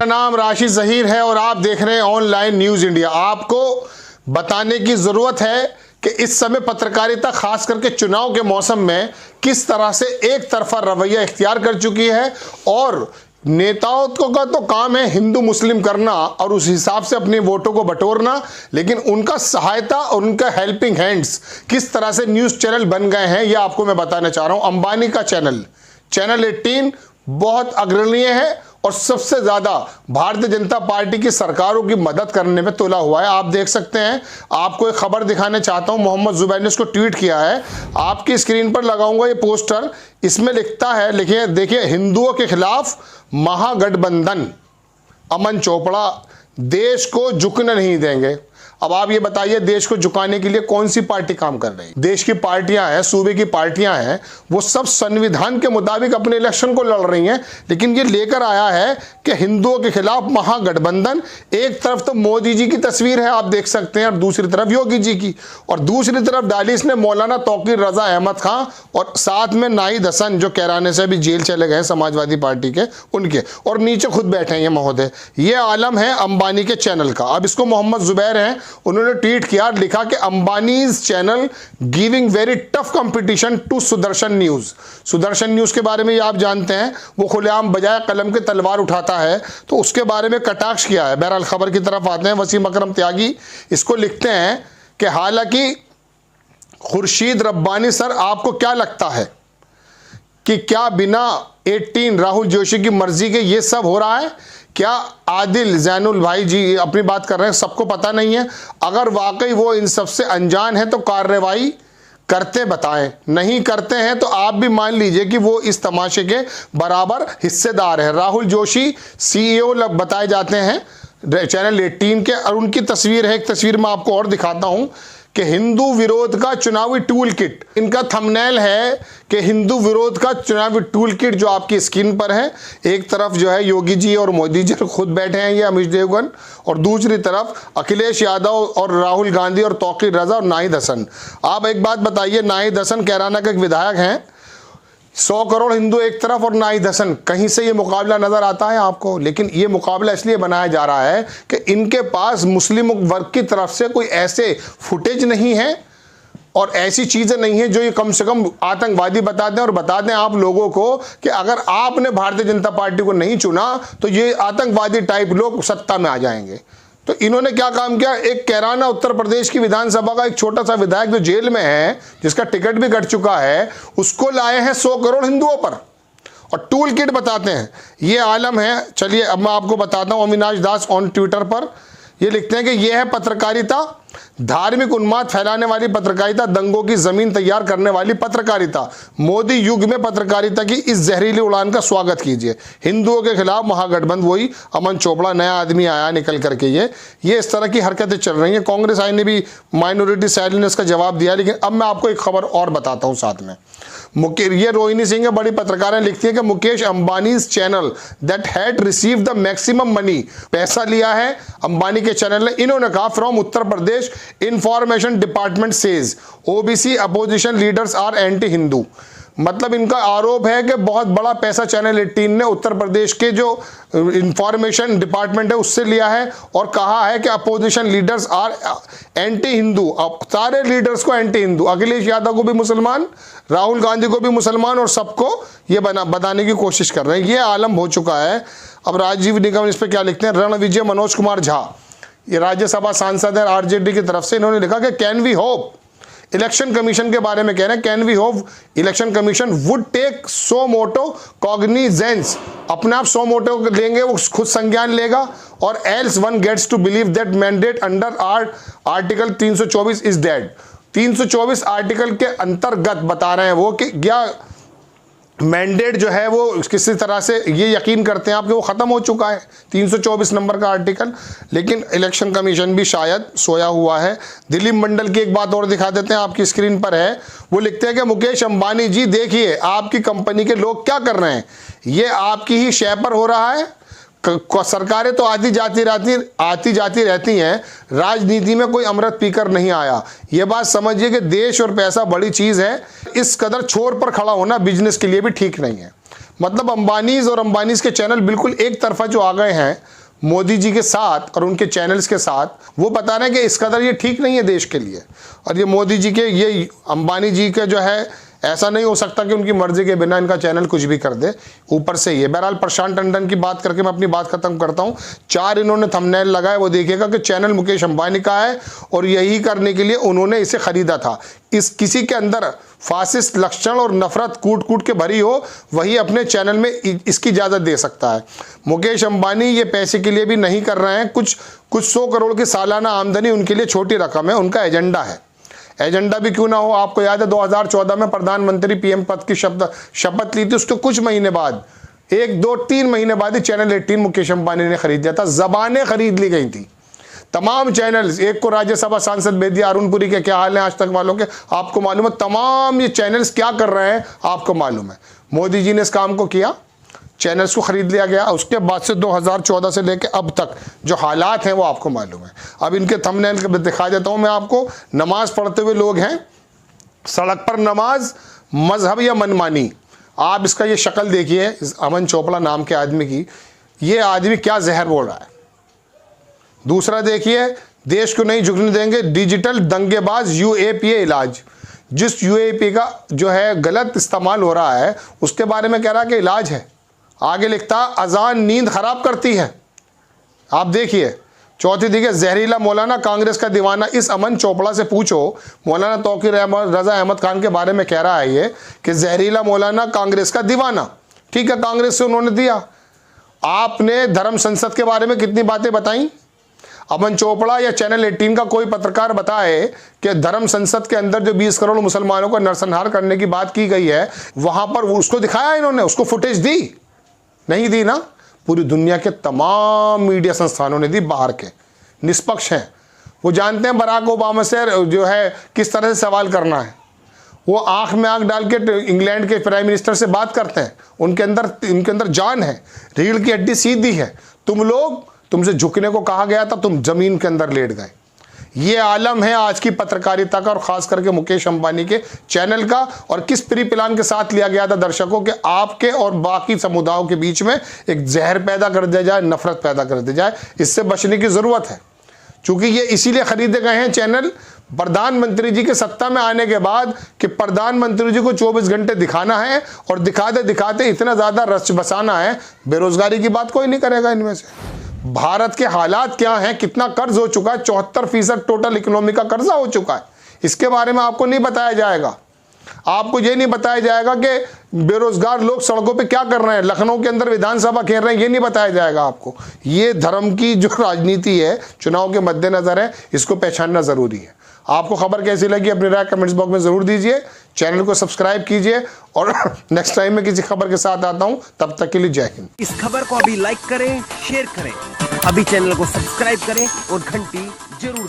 मेरा नाम राशि जहीर है और आप देख रहे हैं ऑनलाइन न्यूज इंडिया। आपको बताने की जरूरत है कि इस समय पत्रकारिता खास करके चुनाव के मौसम में किस तरह से एक तरफा रवैया इख्तियार कर चुकी है और नेताओं का तो काम है हिंदू मुस्लिम करना और उस हिसाब से अपने वोटों को बटोरना, लेकिन उनका सहायता और उनका हेल्पिंग हैंड्स किस तरह से न्यूज चैनल बन गए हैं, यह आपको मैं बताना चाह रहा हूं। अंबानी का चैनल 18 बहुत अग्रणीय है और सबसे ज्यादा भारतीय जनता पार्टी की सरकारों की मदद करने में तुला हुआ है। आप देख सकते हैं, आपको एक खबर दिखाने चाहता हूं। मोहम्मद जुबैर ने इसको ट्वीट किया है, आपकी स्क्रीन पर लगाऊंगा ये पोस्टर। इसमें लिखता है, लिखिए देखिए, हिंदुओं के खिलाफ महागठबंधन, अमन चोपड़ा देश को झुकने नहीं देंगे। अब आप ये बताइए, देश को झुकाने के लिए कौन सी पार्टी काम कर रही है? देश की पार्टियां हैं, सूबे की पार्टियां हैं, वो सब संविधान के मुताबिक अपने इलेक्शन को लड़ रही हैं, लेकिन ये लेकर आया है कि हिंदुओं के खिलाफ महागठबंधन। एक तरफ तो मोदी जी की तस्वीर है, आप देख सकते हैं, और दूसरी तरफ योगी जी की, और दूसरी तरफ डाली इसने मौलाना तौकीर रजा अहमद खां और साथ में नाहिद हसन, जो कैराने से भी जेल चले गए समाजवादी पार्टी के, उनके, और नीचे खुद बैठे हैं ये महोदय। ये आलम है अंबानी के चैनल का। अब इसको मोहम्मद जुबैर हैं, उन्होंने ट्वीट किया, लिखा कि Ambani's channel giving very tough competition to Sudarshan news. Sudarshan news के बारे में आप जानते हैं, वो खुलेआम बजाय कलम के तलवार उठाता है, तो उसके बारे में कटाक्ष किया है। बहरहाल खबर की तरफ आते हैं। वसीम अकरम त्यागी इसको लिखते हैं कि हालांकि खुर्शीद रब्बानी सर, आपको क्या लगता है कि क्या बिना 18 राहुल जोशी की मर्जी के ये सब हो रहा है? क्या आदिल जैनुल भाई जी अपनी बात कर रहे हैं, सबको पता नहीं है? अगर वाकई वो इन सब से अनजान है तो कार्रवाई करते बताएं, नहीं करते हैं तो आप भी मान लीजिए कि वो इस तमाशे के बराबर हिस्सेदार है। राहुल जोशी सीईओ बताए जाते हैं चैनल 18 के, और उनकी तस्वीर है, एक तस्वीर मैं आपको और दिखाता हूं कि हिंदू विरोध का चुनावी टूल किट, इनका थंबनेल है कि हिंदू विरोध का चुनावी टूल किट, जो आपकी स्क्रीन पर है। एक तरफ जो है योगी जी और मोदी जी खुद बैठे हैं, ये अमित देवगन, और दूसरी तरफ अखिलेश यादव और राहुल गांधी और तौकीर रजा और नाहिद हसन। आप एक बात बताइए, नाहिद हसन कैराना के एक विधायक हैं, 100 करोड़ हिंदू एक तरफ और नाहिद हसन, कहीं से ये मुकाबला नजर आता है आपको? लेकिन ये मुकाबला इसलिए बनाया जा रहा है कि इनके पास मुस्लिम वर्ग की तरफ से कोई ऐसे फुटेज नहीं है और ऐसी चीजें नहीं है जो ये कम से कम आतंकवादी बता दें, और बता दें आप लोगों को कि अगर आपने भारतीय जनता पार्टी को नहीं चुना तो ये आतंकवादी टाइप लोग सत्ता में आ जाएंगे। तो इन्होंने क्या काम किया, एक कैराना उत्तर प्रदेश की विधानसभा का एक छोटा सा विधायक जो जेल में है, जिसका टिकट भी कट चुका है, उसको लाए हैं 100 करोड़ हिंदुओं पर और टूल किट बताते हैं। ये आलम है। चलिए अब मैं आपको बताता हूं। अविनाश दास ऑन ट्विटर पर ये लिखते हैं कि यह है पत्रकारिता, धार्मिक उन्माद फैलाने वाली पत्रकारिता, दंगों की जमीन तैयार करने वाली पत्रकारिता। मोदी युग में पत्रकारिता की इस जहरीली उड़ान का स्वागत कीजिए। हिंदुओं के खिलाफ महागठबंधन, वही अमन चोपड़ा नया आदमी आया निकल करके। ये इस तरह की हरकतें चल रही हैं। कांग्रेस आई ने भी माइनॉरिटी साइलेंस का जवाब दिया। लेकिन अब मैं आपको एक खबर और बताता हूं साथ में। ये रोहिणी सिंह है, बड़ी पत्रकार लिखती है कि Mukesh Ambani's channel that had received the maximum money, पैसा लिया है अंबानी के चैनल ने। इन्होंने कहा from Uttar Pradesh information department says OBC opposition leaders are anti Hindu. मतलब इनका आरोप है कि बहुत बड़ा पैसा चैनल 18 ने उत्तर प्रदेश के जो इंफॉर्मेशन डिपार्टमेंट है उससे लिया है और कहा है कि opposition leaders are anti Hindu. अब सारे लीडर्स को एंटी हिंदू, अखिलेश यादव को भी मुसलमान, राहुल गांधी को भी मुसलमान, और सबको ये बताने की कोशिश कर रहे हैं। ये आलम हो चुका है। अब राजीव निगम इस पर क्या लिखते हैं, रणविजय मनोज कुमार झा, ये राज्यसभा सांसद है आरजेडी की तरफ से, इन्होंने लिखा कि can we hope, election commission के बारे में कह रहे हैं, can we hope election commission would take suo motu cognizance, अपने आप सो मोटो लेंगे, वो खुद संज्ञान लेगा, और else one gets to believe that mandate under article 324 is dead. 324 article के अंतर्गत बता रहे हैं वो कि क्या मैंडेट जो है वो किसी तरह से ये यकीन करते हैं आप कि वो ख़त्म हो चुका है, 324 नंबर का आर्टिकल। लेकिन इलेक्शन कमीशन भी शायद सोया हुआ है। दिलीप मंडल की एक बात और दिखा देते हैं, आपकी स्क्रीन पर है। वो लिखते हैं कि मुकेश अंबानी जी देखिए आपकी कंपनी के लोग क्या कर रहे हैं, ये आपकी ही शय पर हो रहा है। सरकारें तो आती जाती रहती हैं, राजनीति में कोई अमृत पीकर नहीं आया। ये बात समझिए कि देश और पैसा बड़ी चीज़ है। इस कदर छोर पर खड़ा होना बिजनेस के लिए भी ठीक नहीं है। मतलब अंबानीज और अंबानीज के चैनल बिल्कुल एक तरफा जो आ गए हैं मोदी जी के साथ और उनके चैनल्स के साथ, वो बता रहे हैं कि इस कदर ये ठीक नहीं है देश के लिए। और ये मोदी जी के, ये अंबानी जी के जो है, ऐसा नहीं हो सकता कि उनकी मर्जी के बिना इनका चैनल कुछ भी कर दे, ऊपर से ये। बहरहाल प्रशांत टंडन की बात करके मैं अपनी बात खत्म करता हूँ। 4 इन्होंने थंबनेल लगाए, वो देखिएगा कि चैनल मुकेश अंबानी का है और यही करने के लिए उन्होंने इसे खरीदा था। इस किसी के अंदर फासिस्ट लक्षण और नफरत कूट कूट के भरी हो, वही अपने चैनल में इसकी इजाज़त दे सकता है। मुकेश अंबानी ये पैसे के लिए भी नहीं कर रहे हैं, कुछ 100 करोड़ की सालाना आमदनी उनके लिए छोटी रकम है, उनका एजेंडा है। एजेंडा भी क्यों ना हो, आपको याद है 2014 में प्रधानमंत्री पीएम पद की शपथ ली थी, उसके कुछ महीने बाद, 1, 2, 3 महीने बाद ही चैनल 18 मुकेश अंबानी ने खरीद लिया था। जबानें खरीद ली गई थी, तमाम चैनल्स। एक को राज्यसभा सांसद भेज दिया। अरुणपुरी के क्या हाल है आज तक वालों के, आपको मालूम है। तमाम ये चैनल्स क्या कर रहे हैं आपको मालूम है। मोदी जी ने इस काम को किया, चैनल्स को खरीद लिया गया। उसके बाद से 2014 से लेकर अब तक जो हालात हैं वो आपको मालूम है। अब इनके थंबनेल दिखा देता हूं मैं आपको। नमाज पढ़ते हुए लोग हैं, सड़क पर नमाज, मजहब या मनमानी। आप इसका ये शक्ल देखिए, इस अमन चोपड़ा नाम के आदमी की। ये आदमी क्या जहर बोल रहा है। दूसरा देखिए, देश को नहीं झुकने देंगे, डिजिटल दंगेबाज यूएपीए इलाज। जिस यूएपी का जो है गलत इस्तेमाल हो रहा है उसके बारे में कह रहा है कि इलाज है। आगे लिखता, अजान नींद खराब करती है। आप देखिए। चौथी देखिए, जहरीला मौलाना कांग्रेस का दीवाना। इस अमन चोपड़ा से पूछो, मौलाना तौकीर रजा अहमद खान के बारे में कह रहा है ये कि जहरीला मौलाना कांग्रेस का दीवाना। ठीक है, कांग्रेस से उन्होंने दिया। आपने धर्म संसद के बारे में कितनी बातें बताई। अमन चोपड़ा या चैनल 18 का कोई पत्रकार बताए कि धर्म संसद के अंदर जो 20 करोड़ मुसलमानों को नरसंहार करने की बात की गई है, वहां पर उसको दिखाया इन्होंने, उसको फुटेज दी? नहीं दी ना। पूरी दुनिया के तमाम मीडिया संस्थानों ने दी, बाहर के निष्पक्ष हैं। वो जानते हैं बराक ओबामा से जो है किस तरह से सवाल करना है। वो आंख में आंख डाल के इंग्लैंड के प्राइम मिनिस्टर से बात करते हैं। उनके अंदर जान है, रीढ़ की हड्डी सीधी है। तुमसे झुकने को कहा गया था, तुम जमीन के अंदर लेट गए। ये आलम है आज की पत्रकारिता का, और खास करके मुकेश अंबानी के चैनल का। और किस प्री प्लान के साथ लिया गया था दर्शकों के, आपके और बाकी समुदायों के बीच में एक जहर पैदा कर दिया जाए, नफरत पैदा कर दी जाए। इससे बचने की जरूरत है, क्योंकि ये इसीलिए खरीदे गए हैं चैनल प्रधानमंत्री जी के सत्ता में आने के बाद, कि प्रधानमंत्री जी को 24 घंटे दिखाना है और दिखाते दिखाते इतना ज्यादा रच बसाना है। बेरोजगारी की बात कोई नहीं करेगा इनमें से। भारत के हालात क्या हैं, कितना कर्ज हो चुका है, 74% टोटल इकोनॉमी का कर्जा हो चुका है। इसके बारे में आपको नहीं बताया जाएगा। आपको ये नहीं बताया जाएगा कि बेरोजगार लोग सड़कों पे क्या कर रहे हैं, लखनऊ के अंदर विधानसभा खेल रहे हैं, ये नहीं बताया जाएगा आपको। ये धर्म की जो राजनीति है चुनाव के मद्देनजर है, इसको पहचानना जरूरी है। आपको खबर कैसी लगी अपनी राय कमेंट्स बॉक्स में जरूर दीजिए। चैनल को सब्सक्राइब कीजिए और नेक्स्ट टाइम में किसी खबर के साथ आता हूं, तब तक के लिए जय हिंद। इस खबर को अभी लाइक करें, शेयर करें, अभी चैनल को सब्सक्राइब करें और घंटी जरूर दबाएं।